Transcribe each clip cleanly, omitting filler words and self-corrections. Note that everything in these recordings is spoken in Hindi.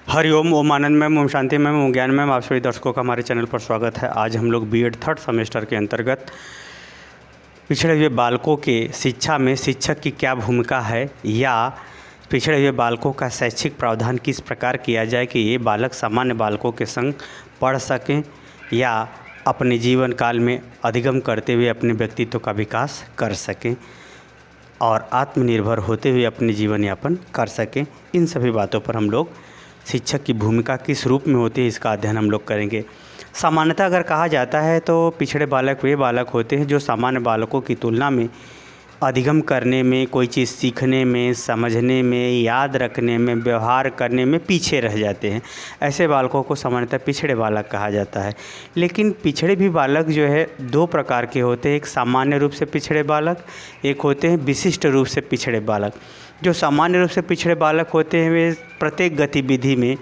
हरिओम, ओम आनंद मैम, ओम शांति मैम, ओम ज्ञान मैम, आप सभी दर्शकों का हमारे चैनल पर स्वागत है। आज हम लोग बीएड थर्ड सेमेस्टर के अंतर्गत पिछड़े हुए बालकों के शिक्षा में शिक्षक की क्या भूमिका है या पिछड़े हुए बालकों का शैक्षिक प्रावधान किस प्रकार किया जाए कि ये बालक सामान्य बालकों के संग पढ़ सकें या अपने जीवन काल में अधिगम करते हुए अपने व्यक्तित्व का विकास कर सकें और आत्मनिर्भर होते हुए अपने जीवन यापन कर सकें। इन सभी बातों पर हम लोग शिक्षक की भूमिका किस रूप में होती है इसका अध्ययन हम लोग करेंगे। सामान्यतः अगर कहा जाता है तो पिछड़े बालक वे बालक होते हैं जो सामान्य बालकों की तुलना में अधिगम करने में, कोई चीज़ सीखने में, समझने में, याद रखने में, व्यवहार करने में पीछे रह जाते हैं। ऐसे बालकों को सामान्यतः पिछड़े बालक कहा जाता है। लेकिन पिछड़े भी बालक जो है दो प्रकार के होते हैं। एक सामान्य रूप से पिछड़े बालक, एक होते हैं विशिष्ट रूप से पिछड़े बालक। जो सामान्य रूप से पिछड़े बालक होते हैं वे प्रत्येक गतिविधि में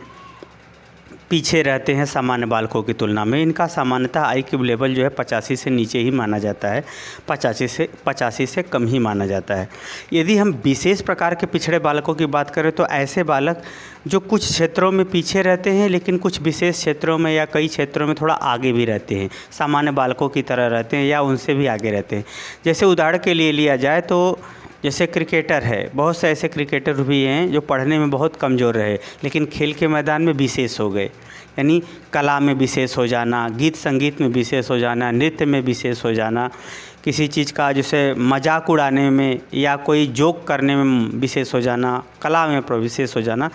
पीछे रहते हैं सामान्य बालकों की तुलना में। इनका सामान्यतः IQ लेवल जो है 85 से नीचे ही माना जाता है, 85 से कम ही माना जाता है। यदि हम विशेष प्रकार के पिछड़े बालकों की बात करें तो ऐसे बालक जो कुछ क्षेत्रों में पीछे रहते हैं लेकिन कुछ विशेष क्षेत्रों में या कई क्षेत्रों में थोड़ा आगे भी रहते हैं, सामान्य बालकों की तरह रहते हैं या उनसे भी आगे रहते हैं। जैसे उदाहरण के लिए लिया जाए तो जैसे क्रिकेटर है, बहुत से ऐसे क्रिकेटर भी हैं जो पढ़ने में बहुत कमज़ोर रहे लेकिन खेल के मैदान में विशेष हो गए। यानी कला में विशेष हो जाना, गीत संगीत में विशेष हो जाना, नृत्य में विशेष हो जाना, किसी चीज़ का जैसे मजाक उड़ाने में या कोई जोक करने में विशेष हो जाना, कला में विशेष हो जाना।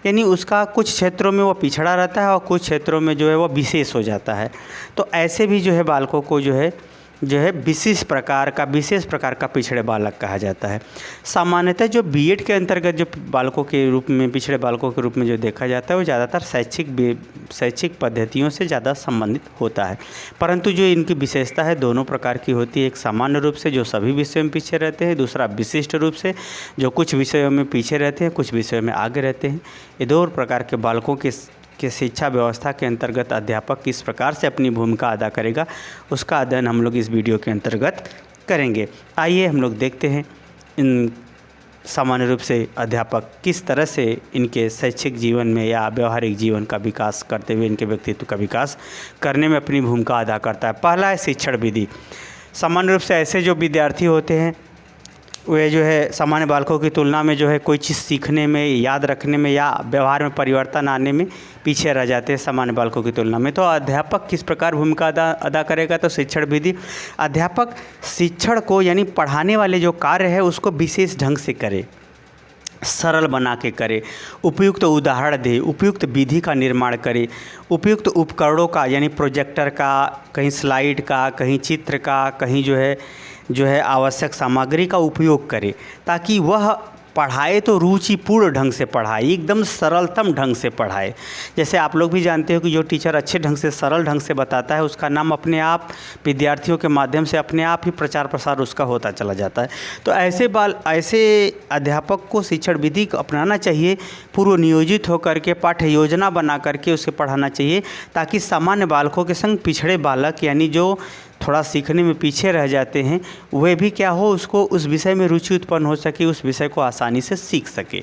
यानी उसका कुछ क्षेत्रों में वो पिछड़ा रहता है और कुछ क्षेत्रों में जो है वो विशेष हो जाता है। तो ऐसे भी जो है बालकों को जो है विशेष प्रकार का पिछड़े बालक कहा जाता है। सामान्यतः जो बीएड के अंतर्गत जो बालकों के रूप में पिछड़े बालकों के रूप में जो देखा जाता है वो ज़्यादातर शैक्षिक पद्धतियों से ज़्यादा संबंधित होता है। परंतु जो इनकी विशेषता है दोनों प्रकार की होती है। एक सामान्य रूप से जो सभी विषयों में पीछे रहते हैं, दूसरा विशिष्ट रूप से जो कुछ विषयों में पीछे रहते हैं, कुछ विषयों में आगे रहते हैं। ये दो प्रकार के बालकों के शिक्षा व्यवस्था के अंतर्गत अध्यापक किस प्रकार से अपनी भूमिका अदा करेगा उसका अध्ययन हम लोग इस वीडियो के अंतर्गत करेंगे। आइए हम लोग देखते हैं इन सामान्य रूप से अध्यापक किस तरह से इनके शैक्षिक जीवन में या व्यवहारिक जीवन का विकास करते हुए इनके व्यक्तित्व का विकास करने में अपनी भूमिका अदा करता है। पहला है शिक्षण विधि। सामान्य रूप से ऐसे जो विद्यार्थी होते हैं वे जो है सामान्य बालकों की तुलना में जो है कोई चीज़ सीखने में, याद रखने में या व्यवहार में परिवर्तन आने में पीछे रह जाते हैं सामान्य बालकों की तुलना में। तो अध्यापक किस प्रकार भूमिका अदा करेगा? तो शिक्षण विधि। अध्यापक शिक्षण को यानी पढ़ाने वाले जो कार्य है उसको विशेष ढंग से करे, सरल बना के करे, उपयुक्त उदाहरण दे, उपयुक्त विधि का निर्माण करे, उपयुक्त उपकरणों का यानी प्रोजेक्टर का, कहीं स्लाइड का, कहीं चित्र का, कहीं जो है आवश्यक सामग्री का उपयोग करे ताकि वह पढ़ाए तो रुचिपूर्ण ढंग से पढ़ाए, एकदम सरलतम ढंग से पढ़ाए। जैसे आप लोग भी जानते हो कि जो टीचर अच्छे ढंग से सरल ढंग से बताता है उसका नाम अपने आप विद्यार्थियों के माध्यम से अपने आप ही प्रचार प्रसार उसका होता चला जाता है। तो ऐसे अध्यापक को शिक्षण विधि को अपनाना चाहिए, पूर्व नियोजित होकर के पाठ्य योजना बना करके उसे पढ़ाना चाहिए ताकि सामान्य बालकों के संग पिछड़े बालक यानी जो थोड़ा सीखने में पीछे रह जाते हैं वे भी क्या हो, उसको उस विषय में रुचि उत्पन्न हो सके, उस विषय को आसानी से सीख सके।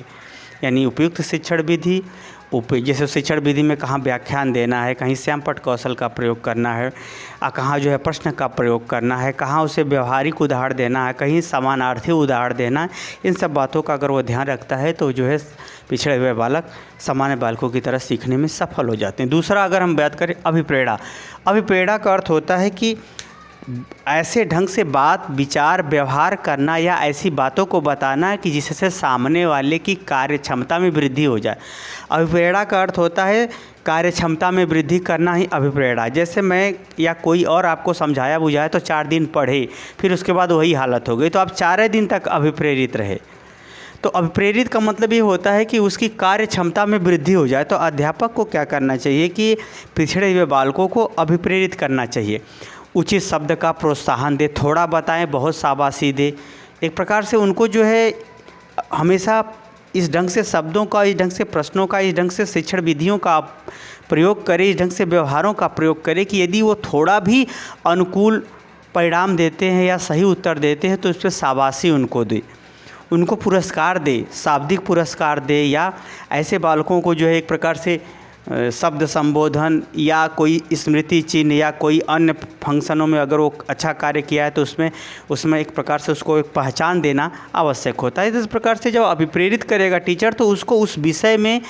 यानी उपयुक्त शिक्षण विधि, जैसे शिक्षण विधि में कहाँ व्याख्यान देना है, कहीं श्यामपट्ट कौशल का प्रयोग करना है, कहाँ जो है प्रश्न का प्रयोग करना है, कहाँ उसे व्यवहारिक उदाहरण देना है, कहीं समानार्थी उदाहरण देना है। इन सब बातों का अगर वो ध्यान रखता है तो जो है पिछड़े हुए बालक सामान्य बालकों की तरह सीखने में सफल हो जाते हैं। दूसरा अगर हम बात करें अभिप्रेरणा। अभिप्रेरणा का अर्थ होता है कि ऐसे ढंग से बात विचार व्यवहार करना या ऐसी बातों को बताना है कि जिससे सामने वाले की कार्य क्षमता में वृद्धि हो जाए। अभिप्रेरणा का अर्थ होता है कार्य क्षमता में वृद्धि करना ही अभिप्रेरणा। जैसे मैं या कोई और आपको समझाया बुझाया तो 4 दिन पढ़े, फिर उसके बाद वही हालत हो गई तो आप 4 दिन तक अभिप्रेरित रहे। तो अभिप्रेरित का मतलब ये होता है कि उसकी कार्य क्षमता में वृद्धि हो जाए। तो अध्यापक को क्या करना चाहिए कि पिछड़े हुए बालकों को अभिप्रेरित करना चाहिए। उचित शब्द का प्रोत्साहन दे, थोड़ा बताएं बहुत शाबाशी दे। एक प्रकार से उनको जो है हमेशा इस ढंग से शब्दों का, इस ढंग से प्रश्नों का, इस ढंग से शिक्षण विधियों का प्रयोग करे, इस ढंग से व्यवहारों का प्रयोग करे कि यदि वो थोड़ा भी अनुकूल परिणाम देते हैं या सही उत्तर देते हैं तो उस पर शाबाशी उनको दे। उनको पुरस्कार दे, शाब्दिक पुरस्कार दे, या ऐसे बालकों को जो है एक प्रकार से शब्द संबोधन या कोई स्मृति चिन्ह या कोई अन्य फंक्शनों में अगर वो अच्छा कार्य किया है तो उसमें एक प्रकार से उसको एक पहचान देना आवश्यक होता है। इस प्रकार से जब अभिप्रेरित करेगा टीचर तो उसको उस विषय में,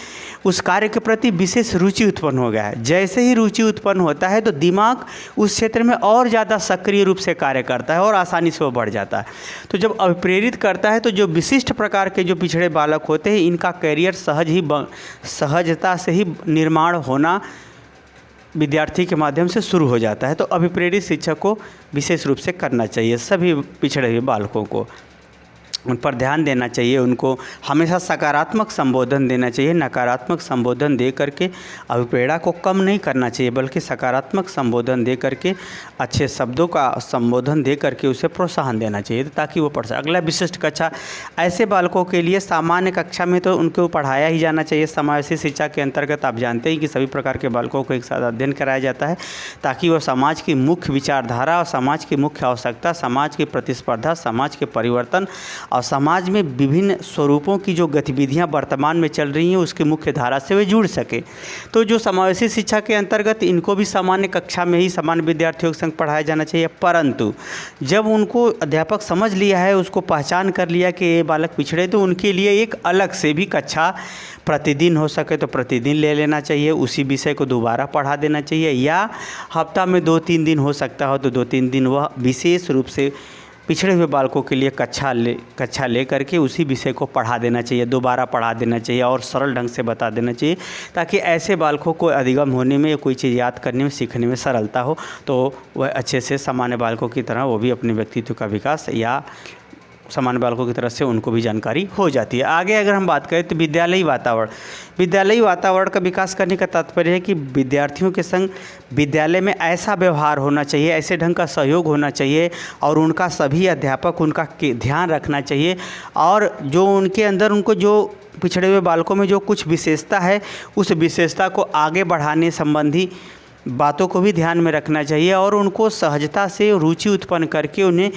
उस कार्य के प्रति विशेष रुचि उत्पन्न हो गया है। जैसे ही रुचि उत्पन्न होता है तो दिमाग उस क्षेत्र में और ज़्यादा सक्रिय रूप से कार्य करता है और आसानी से वो बढ़ जाता है। तो जब अभिप्रेरित करता है तो जो विशिष्ट प्रकार के जो पिछड़े बालक होते हैं, इनका करियर सहजता से ही निर्माण होना विद्यार्थी के माध्यम से शुरू हो जाता है। तो अभिप्रेरित शिक्षक को विशेष रूप से करना चाहिए। सभी पिछड़े हुए बालकों को उन पर ध्यान देना चाहिए, उनको हमेशा सकारात्मक संबोधन देना चाहिए। नकारात्मक संबोधन दे करके अभिप्रेरणा को कम नहीं करना चाहिए, बल्कि सकारात्मक संबोधन दे करके, अच्छे शब्दों का संबोधन दे करके उसे प्रोत्साहन देना चाहिए ताकि वो पढ़ सके। अगला विशिष्ट कक्षा, ऐसे बालकों के लिए सामान्य कक्षा में तो उनको पढ़ाया ही जाना चाहिए। समावेशी शिक्षा के अंतर्गत आप जानते हैं कि सभी प्रकार के बालकों को एक साथ अध्ययन कराया जाता है ताकि वो समाज की मुख्य विचारधारा और समाज की मुख्य आवश्यकता, समाज की प्रतिस्पर्धा, समाज के परिवर्तन और समाज में विभिन्न स्वरूपों की जो गतिविधियां वर्तमान में चल रही हैं उसकी मुख्य धारा से वे जुड़ सके। तो जो समावेशी शिक्षा के अंतर्गत इनको भी सामान्य कक्षा में ही सामान्य विद्यार्थियों के संग पढ़ाया जाना चाहिए। परंतु जब उनको अध्यापक समझ लिया है, उसको पहचान कर लिया कि ये बालक पिछड़े, तो उनके लिए एक अलग से भी कक्षा प्रतिदिन हो सके तो प्रतिदिन ले लेना चाहिए। उसी विषय को दोबारा पढ़ा देना चाहिए, या हफ्ता में 2-3 दिन हो सकता हो तो 2-3 दिन वह विशेष रूप से पिछड़े हुए बालकों के लिए कक्षा ले करके उसी विषय को पढ़ा देना चाहिए, दोबारा पढ़ा देना चाहिए और सरल ढंग से बता देना चाहिए ताकि ऐसे बालकों को अधिगम होने में या कोई चीज़ याद करने में, सीखने में सरलता हो, तो वह अच्छे से सामान्य बालकों की तरह वो भी अपने व्यक्तित्व का विकास या सामान्य बालकों की तरफ से उनको भी जानकारी हो जाती है। आगे अगर हम बात करें तो विद्यालयी वातावरण का विकास करने का तात्पर्य है कि विद्यार्थियों के संग विद्यालय में ऐसा व्यवहार होना चाहिए, ऐसे ढंग का सहयोग होना चाहिए और उनका सभी अध्यापक उनका ध्यान रखना चाहिए और जो उनके अंदर, उनको जो पिछड़े हुए बालकों में जो कुछ विशेषता है उस विशेषता को आगे बढ़ाने संबंधी बातों को भी ध्यान में रखना चाहिए और उनको सहजता से रुचि उत्पन्न करके उन्हें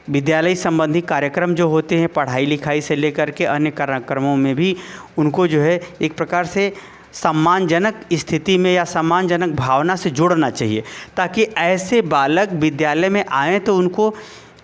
विद्यालय संबंधी कार्यक्रम जो होते हैं, पढ़ाई लिखाई से लेकर के अन्य कार्यक्रमों में भी उनको जो है एक प्रकार से सम्मानजनक स्थिति में या सम्मानजनक भावना से जोड़ना चाहिए ताकि ऐसे बालक विद्यालय में आएँ तो उनको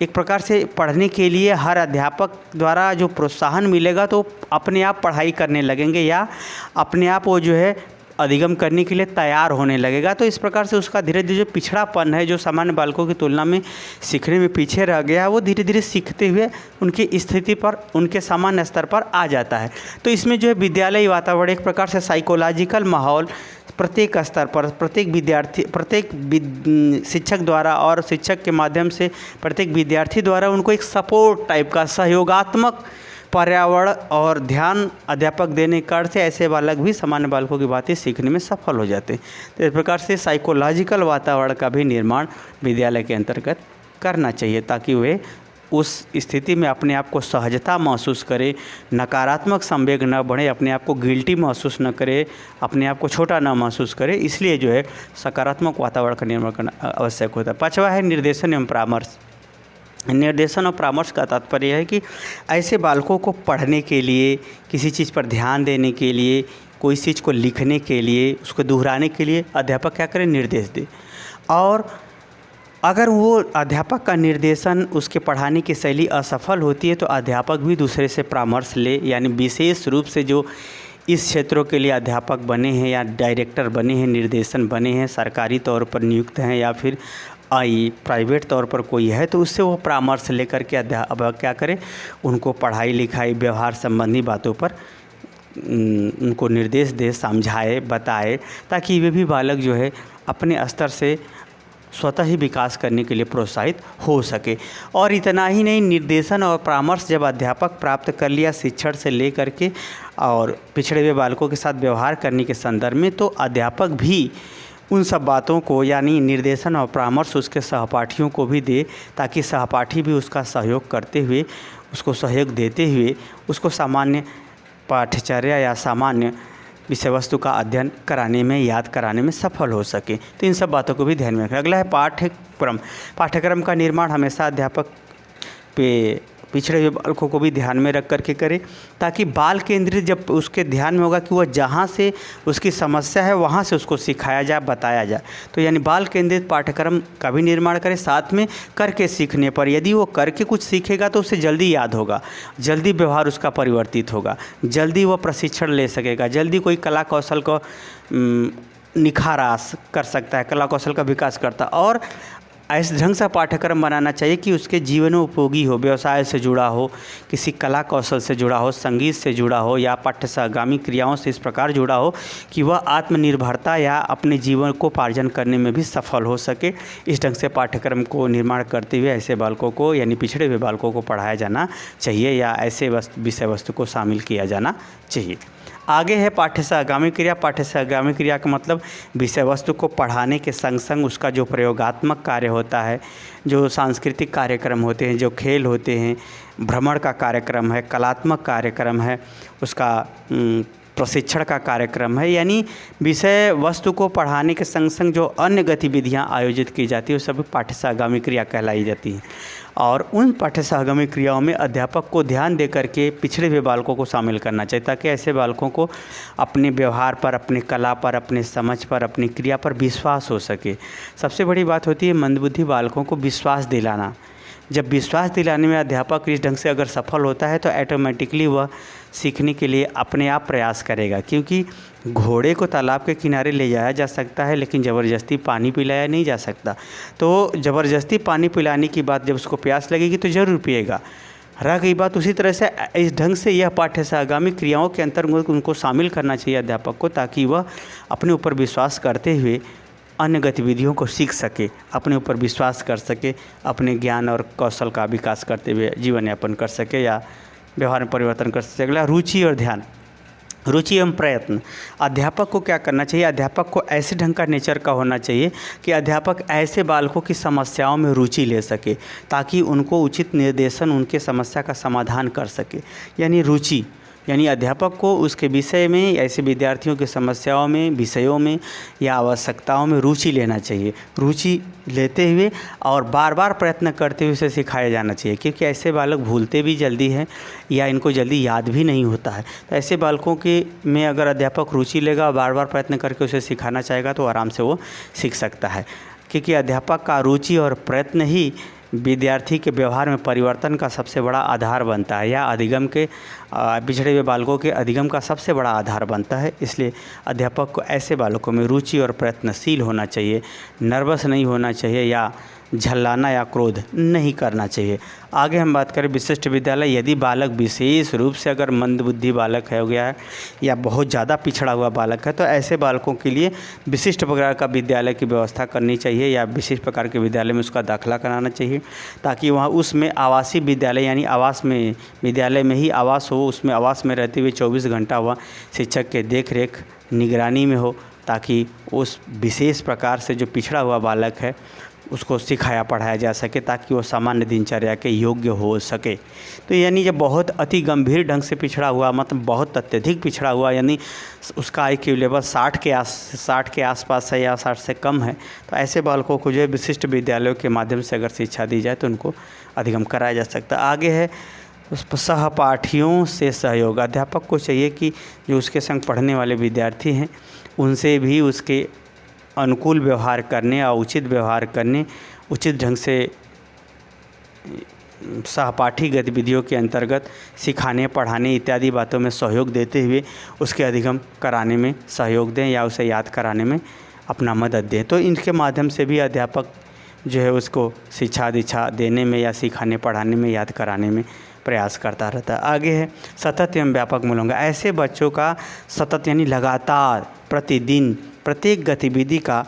एक प्रकार से पढ़ने के लिए हर अध्यापक द्वारा जो प्रोत्साहन मिलेगा तो अपने आप पढ़ाई करने लगेंगे या अपने आप वो जो है अधिगम करने के लिए तैयार होने लगेगा। तो इस प्रकार से उसका धीरे धीरे जो पिछड़ापन है, जो सामान्य बालकों की तुलना में सीखने में पीछे रह गया है, वो धीरे धीरे सीखते हुए उनकी स्थिति पर, उनके सामान्य स्तर पर आ जाता है। तो इसमें जो है विद्यालयी वातावरण एक प्रकार से साइकोलॉजिकल माहौल प्रत्येक स्तर पर, प्रत्येक विद्यार्थी, प्रत्येक शिक्षक द्वारा और शिक्षक के माध्यम से प्रत्येक विद्यार्थी द्वारा उनको एक सपोर्ट टाइप का सहयोगात्मक पर्यावरण और ध्यान अध्यापक देने के कारण से ऐसे बालक भी सामान्य बालकों की बातें सीखने में सफल हो जाते हैं। तो इस प्रकार से साइकोलॉजिकल वातावरण का भी निर्माण विद्यालय के अंतर्गत करना चाहिए ताकि वे उस स्थिति में अपने आप को सहजता महसूस करे, नकारात्मक संवेग न बढ़े, अपने आप को गिल्टी महसूस न करे, अपने आप को छोटा न महसूस करे। इसलिए जो है सकारात्मक वातावरण का निर्माण करना आवश्यक होता है। पाँचवा है निर्देशन एवं परामर्श। निर्देशन और परामर्श का तात्पर्य है कि ऐसे बालकों को पढ़ने के लिए, किसी चीज़ पर ध्यान देने के लिए, कोई चीज़ को लिखने के लिए, उसको दोहराने के लिए अध्यापक क्या करें, निर्देश दे। और अगर वो अध्यापक का निर्देशन, उसके पढ़ाने की शैली असफल होती है तो अध्यापक भी दूसरे से परामर्श ले, यानी विशेष रूप से जो इस क्षेत्रों के लिए अध्यापक बने हैं या डायरेक्टर बने हैं, निर्देशन बने हैं, सरकारी तौर पर नियुक्त हैं या फिर प्राइवेट तौर पर कोई है, तो उससे वो परामर्श लेकर के अध्यापक क्या करें, उनको पढ़ाई लिखाई व्यवहार संबंधी बातों पर उनको निर्देश दे, समझाए, बताए ताकि वे भी बालक जो है अपने स्तर से स्वतः ही विकास करने के लिए प्रोत्साहित हो सके। और इतना ही नहीं, निर्देशन और परामर्श जब अध्यापक प्राप्त कर लिया शिक्षण से लेकर के और पिछड़े हुए बालकों के साथ व्यवहार करने के संदर्भ में, तो अध्यापक भी उन सब बातों को यानी निर्देशन और परामर्श उसके सहपाठियों को भी दे ताकि सहपाठी भी उसका सहयोग करते हुए, उसको सहयोग देते हुए उसको सामान्य पाठ्यचर्या या सामान्य विषय वस्तु का अध्ययन कराने में, याद कराने में सफल हो सके। तो इन सब बातों को भी ध्यान में रखें। अगला है पाठ्यक्रम। पाठ्यक्रम का निर्माण हमेशा अध्यापक पे पिछड़े हुए बालकों को भी ध्यान में रख करके करें, ताकि बाल केंद्रित जब उसके ध्यान में होगा कि वह जहाँ से उसकी समस्या है वहाँ से उसको सिखाया जाए, बताया जाए। तो यानी बाल केंद्रित पाठ्यक्रम का भी निर्माण करें, साथ में करके सीखने पर यदि वो करके कुछ सीखेगा तो उसे जल्दी याद होगा, जल्दी व्यवहार उसका परिवर्तित होगा, जल्दी वो प्रशिक्षण ले सकेगा, जल्दी कोई कला कौशल को निखारास कर सकता है, कला कौशल का विकास करता। और ऐसे ढंग से पाठ्यक्रम बनाना चाहिए कि उसके जीवन उपयोगी हो, व्यवसाय से जुड़ा हो, किसी कला कौशल से जुड़ा हो, संगीत से जुड़ा हो, या पाठ्य सहगामी क्रियाओं से इस प्रकार जुड़ा हो कि वह आत्मनिर्भरता या अपने जीवन को पार्जन करने में भी सफल हो सके। इस ढंग से पाठ्यक्रम को निर्माण करते हुए ऐसे बालकों को यानी पिछड़े हुए बालकों को पढ़ाया जाना चाहिए, या ऐसे विषय वस्तु को शामिल किया जाना चाहिए। आगे है पाठ्य सहगामी क्रिया। पाठ्य सहगामी क्रिया का मतलब विषय वस्तु को पढ़ाने के संग संग उसका जो प्रयोगात्मक कार्य होता है, जो सांस्कृतिक कार्यक्रम होते हैं, जो खेल होते हैं, भ्रमण का कार्यक्रम है, कलात्मक कार्यक्रम है, उसका प्रशिक्षण का कार्यक्रम है, यानी विषय वस्तु को पढ़ाने के संग संग जो अन्य गतिविधियां आयोजित की जाती है वो सभी पाठ्य सहगामी क्रिया कहलाई जाती हैं। और उन पाठ्य सहगामी क्रियाओं में अध्यापक को ध्यान दे करके पिछड़े हुए बालकों को शामिल करना चाहिए, ताकि ऐसे बालकों को अपने व्यवहार पर, अपने कला पर, अपने समझ पर, अपनी क्रिया पर विश्वास हो सके। सबसे बड़ी बात होती है मंदबुद्धि बालकों को विश्वास दिलाना। जब विश्वास दिलाने में अध्यापक इस ढंग से अगर सफल होता है तो ऑटोमेटिकली वह सीखने के लिए अपने आप प्रयास करेगा, क्योंकि घोड़े को तालाब के किनारे ले जाया जा सकता है लेकिन ज़बरदस्ती पानी पिलाया नहीं जा सकता। तो ज़बरदस्ती पानी पिलाने की बात जब उसको प्यास लगेगी तो ज़रूर पिएगा। रह गई बात उसी तरह से इस ढंग से यह पाठ्य सहगामी क्रियाओं के अंतर्गत उनको शामिल करना चाहिए अध्यापक को, ताकि वह अपने ऊपर विश्वास करते हुए अन्य गतिविधियों को सीख सके, अपने ऊपर विश्वास कर सके, अपने ज्ञान और कौशल का विकास करते हुए जीवन यापन कर सके या व्यवहार में परिवर्तन कर सके। अगला रुचि और ध्यान, रुचि एवं प्रयत्न। अध्यापक को क्या करना चाहिए? अध्यापक को ऐसे ढंग का नेचर का होना चाहिए कि अध्यापक ऐसे बालकों की समस्याओं में रुचि ले सके, ताकि उनको उचित निर्देशन, उनके समस्या का समाधान कर सके। यानी रुचि, यानी अध्यापक को उसके विषय में, ऐसे विद्यार्थियों की समस्याओं में, विषयों में या आवश्यकताओं में रुचि लेना चाहिए। रुचि लेते हुए और बार बार प्रयत्न करते हुए उसे सिखाया जाना चाहिए, क्योंकि ऐसे बालक भूलते भी जल्दी हैं या इनको जल्दी याद भी नहीं होता है। तो ऐसे बालकों के में अगर अध्यापक रुचि लेगा और बार बार प्रयत्न करके उसे सिखाना चाहेगा तो आराम से वो सीख सकता है, क्योंकि अध्यापक का रुचि और प्रयत्न ही विद्यार्थी के व्यवहार में परिवर्तन का सबसे बड़ा आधार बनता है, या अधिगम के पिछड़े हुए बालकों के अधिगम का सबसे बड़ा आधार बनता है। इसलिए अध्यापक को ऐसे बालकों में रुचि और प्रयत्नशील होना चाहिए, नर्वस नहीं होना चाहिए या झल्लाना या क्रोध नहीं करना चाहिए। आगे हम बात करें विशिष्ट विद्यालय। यदि बालक विशेष रूप से अगर मंदबुद्धि बालक है हो गया है या बहुत ज़्यादा पिछड़ा हुआ बालक है, तो ऐसे बालकों के लिए विशिष्ट प्रकार का विद्यालय की व्यवस्था करनी चाहिए, या विशिष्ट प्रकार के विद्यालय में उसका दाखिला कराना चाहिए, ताकि वहाँ उसमें आवासीय विद्यालय यानी आवास में, विद्यालय में ही आवास हो, उसमें आवास में रहते हुए 24 घंटा वह शिक्षक के देख रेख निगरानी में हो, ताकि उस विशेष प्रकार से जो पिछड़ा हुआ बालक है उसको सिखाया पढ़ाया जा सके, ताकि वो सामान्य दिनचर्या के योग्य हो सके। तो यानी जब बहुत अति गंभीर ढंग से पिछड़ा हुआ, मतलब बहुत अत्यधिक पिछड़ा हुआ, यानी उसका IQ लेवल 60 के आसपास है या 60 से कम है, तो ऐसे बालकों को जो है विशिष्ट विद्यालयों के माध्यम से अगर शिक्षा दी जाए तो उनको अधिगम कराया जा सकता है। आगे है उस सहपाठियों से सहयोग। अध्यापक को चाहिए कि जो उसके संग पढ़ने वाले विद्यार्थी हैं उनसे भी उसके अनुकूल व्यवहार करने और उचित व्यवहार करने, उचित ढंग से सहपाठी गतिविधियों के अंतर्गत सिखाने, पढ़ाने इत्यादि बातों में सहयोग देते हुए उसके अधिगम कराने में सहयोग दें या उसे याद कराने में अपना मदद दें। तो इनके माध्यम से भी अध्यापक जो है उसको शिक्षा दीक्षा देने में या सिखाने, पढ़ाने में, याद कराने में प्रयास करता रहता है। आगे है सतत एवं व्यापक मूल्यांकन। ऐसे बच्चों का सतत यानी लगातार प्रतिदिन प्रत्येक गतिविधि का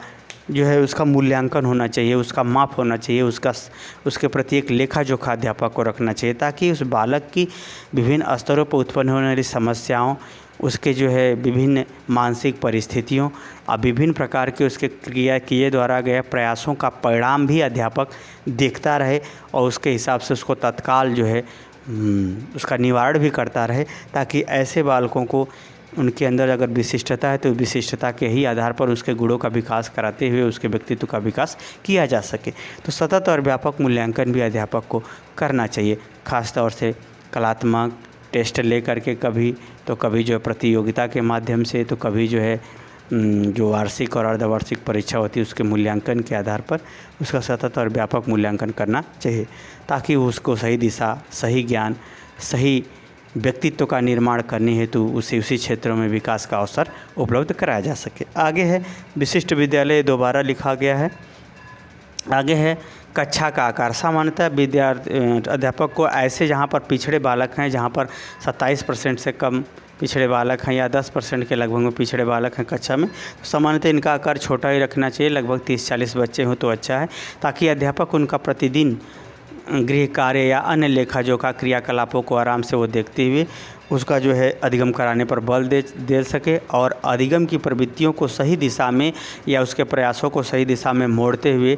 जो है उसका मूल्यांकन होना चाहिए, उसका माप होना चाहिए, उसके प्रति एक लेखा जोखा अध्यापक को रखना चाहिए, ताकि उस बालक की विभिन्न स्तरों पर उत्पन्न होने वाली समस्याओं, उसके जो है विभिन्न मानसिक परिस्थितियों और विभिन्न प्रकार के उसके क्रिया किए द्वारा गए प्रयासों का परिणाम भी अध्यापक देखता रहे और उसके हिसाब से उसको तत्काल जो है उसका निवारण भी करता रहे, ताकि ऐसे बालकों को उनके अंदर अगर विशिष्टता है तो विशिष्टता के ही आधार पर उसके गुणों का विकास कराते हुए उसके व्यक्तित्व का विकास किया जा सके। तो सतत और व्यापक मूल्यांकन भी अध्यापक को करना चाहिए, खास तौर से कलात्मक टेस्ट ले करके कभी जो प्रतियोगिता के माध्यम से, तो कभी जो है जो वार्षिक और अर्धवार्षिक परीक्षा होती है उसके मूल्यांकन के आधार पर उसका सतत और व्यापक मूल्यांकन करना चाहिए, ताकि उसको सही दिशा, सही ज्ञान, सही व्यक्तित्व का निर्माण करने हेतु उसी क्षेत्रों में विकास का अवसर उपलब्ध कराया जा सके। आगे है विशिष्ट विद्यालय, दोबारा लिखा गया है। आगे है कक्षा का आकार। सामान्यतः अध्यापक को ऐसे जहाँ पर पिछड़े बालक हैं, जहाँ पर 27% से कम पिछड़े बालक हैं या 10% के लगभग में पिछड़े बालक हैं कक्षा में, तो सामान्यतः इनका आकार छोटा ही रखना चाहिए, लगभग 30-40 बच्चे हों तो अच्छा है, ताकि अध्यापक उनका प्रतिदिन गृह कार्य या अन्य लेखा जोखा क्रियाकलापों को आराम से वो देखते हुए उसका जो है अधिगम कराने पर बल दे सके और अधिगम की प्रवृत्तियों को सही दिशा में या उसके प्रयासों को सही दिशा में मोड़ते हुए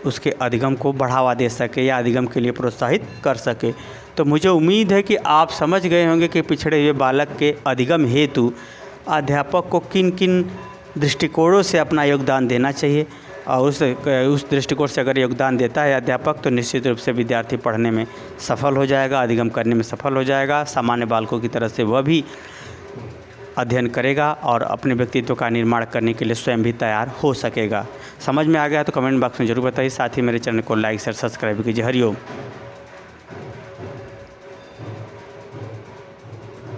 उसके अधिगम को बढ़ावा दे सके या अधिगम के लिए प्रोत्साहित कर सके। तो मुझे उम्मीद है कि आप समझ गए होंगे कि पिछड़े हुए बालक के अधिगम हेतु अध्यापक को किन किन दृष्टिकोणों से अपना योगदान देना चाहिए, और उस दृष्टिकोण से अगर योगदान देता है अध्यापक तो निश्चित रूप से विद्यार्थी पढ़ने में सफल हो जाएगा, अधिगम करने में सफल हो जाएगा, सामान्य बालकों की तरह से वह भी अध्ययन करेगा और अपने व्यक्तित्व का निर्माण करने के लिए स्वयं भी तैयार हो सकेगा। समझ में आ गया तो कमेंट बॉक्स में ज़रूर बताइए, साथ ही मेरे चैनल को लाइक शेयर सब्सक्राइब कीजिए। हरिओम।